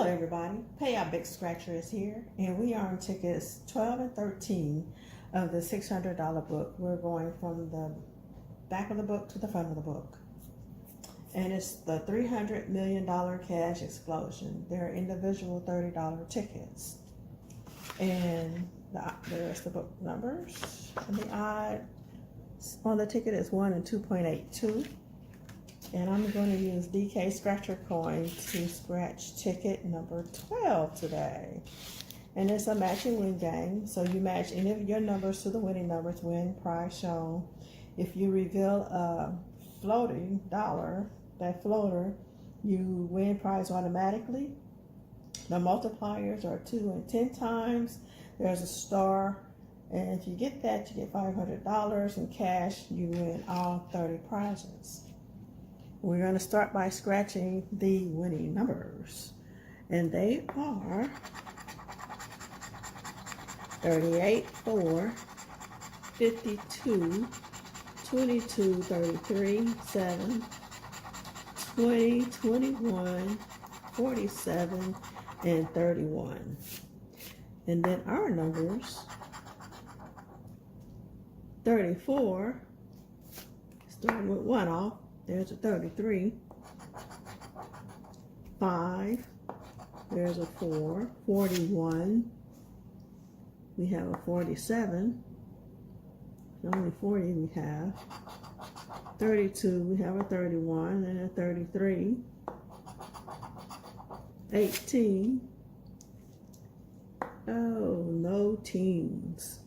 everybody, Payout Big Scratcher is here, and we are on tickets 12 and 13 of the $600 book. We're going from the back of the book to the front of the book. And it's the $300 million cash explosion. They're individual $30 tickets. And there's the book numbers. And the odds on the ticket is 1 and 2.82. And I'm going to use DK Scratcher Coin to scratch ticket number 12 today. And it's a match and win game. So you match any of your numbers to the winning numbers, win, prize shown. If you reveal a floating dollar, that floater, you win prize automatically. The multipliers are 2 and 10 times. There's a star. And if you get that, you get $500 in cash. You win all 30 prizes. We're going to start by scratching the winning numbers. And they are 38, 4, 52, 22, 33, 7, 20, 21, 47, and 31. And then our numbers, 34, starting with 1 off. There's a 33, 5, there's a 4, 41, we have a 47, only 40 we have, 32, we have a 31, and a 33, 18, oh, no teens,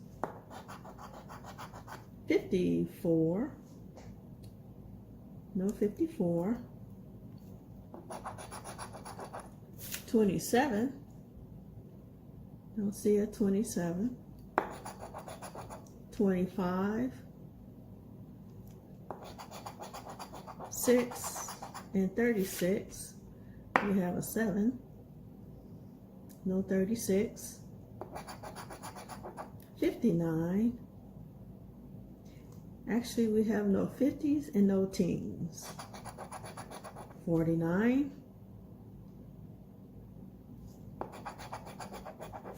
54, no 54, 27, don't see a 27, 25, 6, and 36, we have a 7, no 36, 59, actually, we have no 50s and no teens. 49,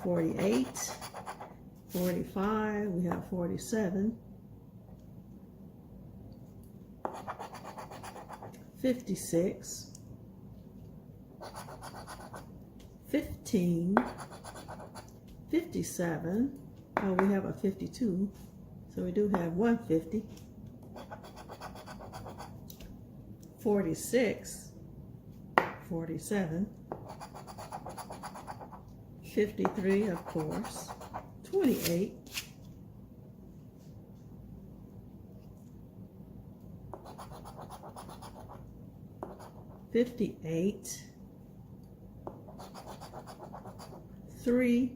48, 45, we have 47, 56, 15, 57, oh, we have a 52. So we do have 150, 46, 47, 53, of course, 28, 58, 3,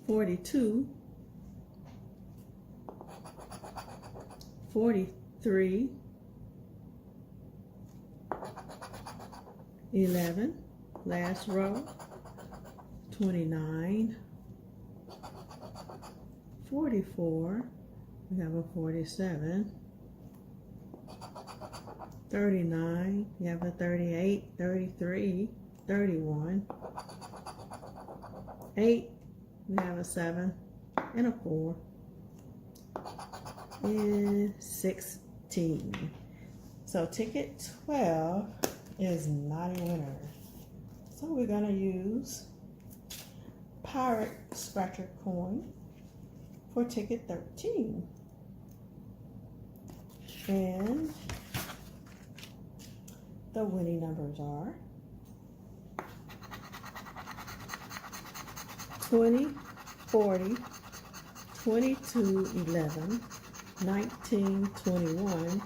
42, 43, 11, last row, 29, 44, we have a 47, 39, we have a 38, 33, 31, 8, we have a 7 and a 4 and 16. So ticket 12 is not a winner. So we're going to use Pirate Scratcher Coin for ticket 13. And the winning numbers are 20, 40, 22, 11, 19, 21,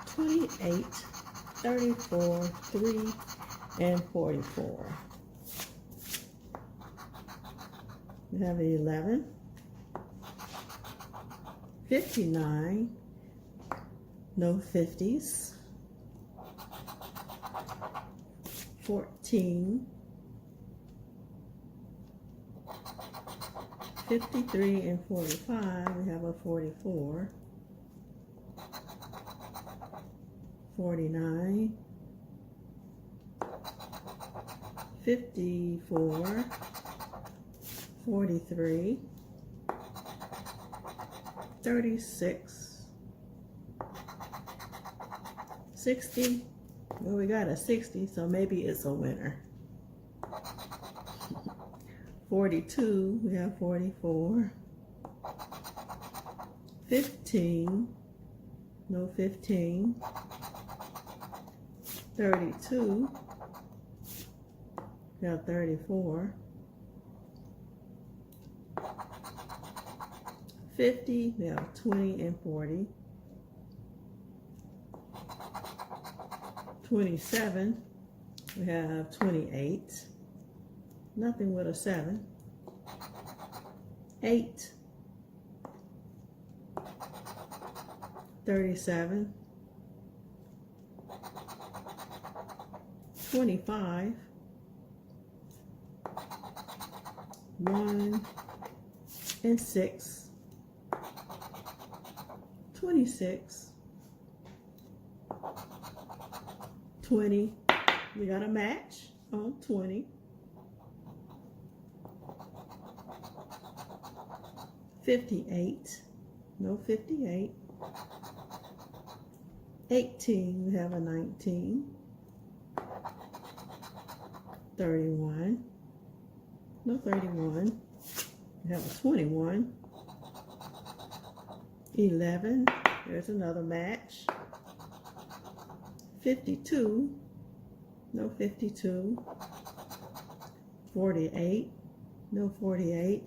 28, 34, 3, and 44. We have 11, 59, no 50s, 14, 53 and 45, we have a 44, 49, 54, 43, 36, 60. Well, we got a 60, so maybe it's a winner. 42, we have 44. 15, no 15. 32, we have 34. 50, we have 20 and 40. 27, we have 28. Nothing with a 7. 8. 37. 25. 1 and 6. 26. 20. We got a match on 20. 58. No 58. 18. We have a 19. 31. No 31. We have a 21. 11. There's another match. 52. No 52. 48. No 48.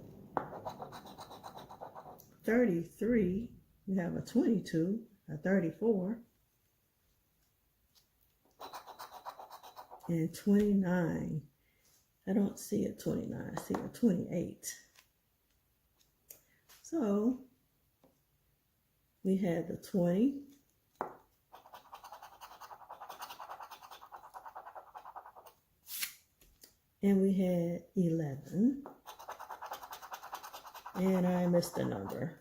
33. We have a 22. A 34. And 29. I don't see a 29. I see a 28. So we had the 20. And we had 11. And I missed a number.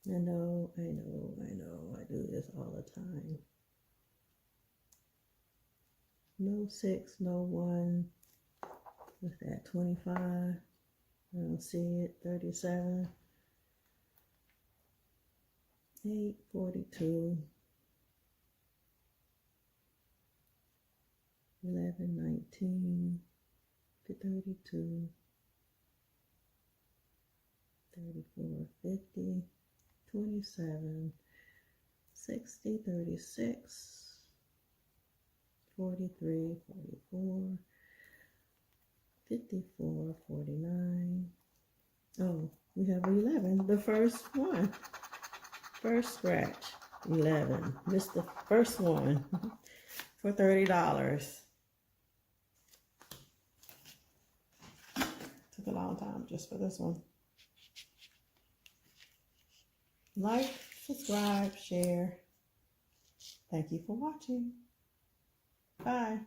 I know, I do this all the time. No 6, no 1. What's that, 25? I don't see it. 37. 8, 42. 11, 19. 32. 34, 50. 27, 60, 36, 43, 44, 54, 49. Oh, we have 11, the first one. First scratch, 11. Missed the first one for $30. Took a long time just for this one. Like, subscribe, share. Thank you for watching. Bye.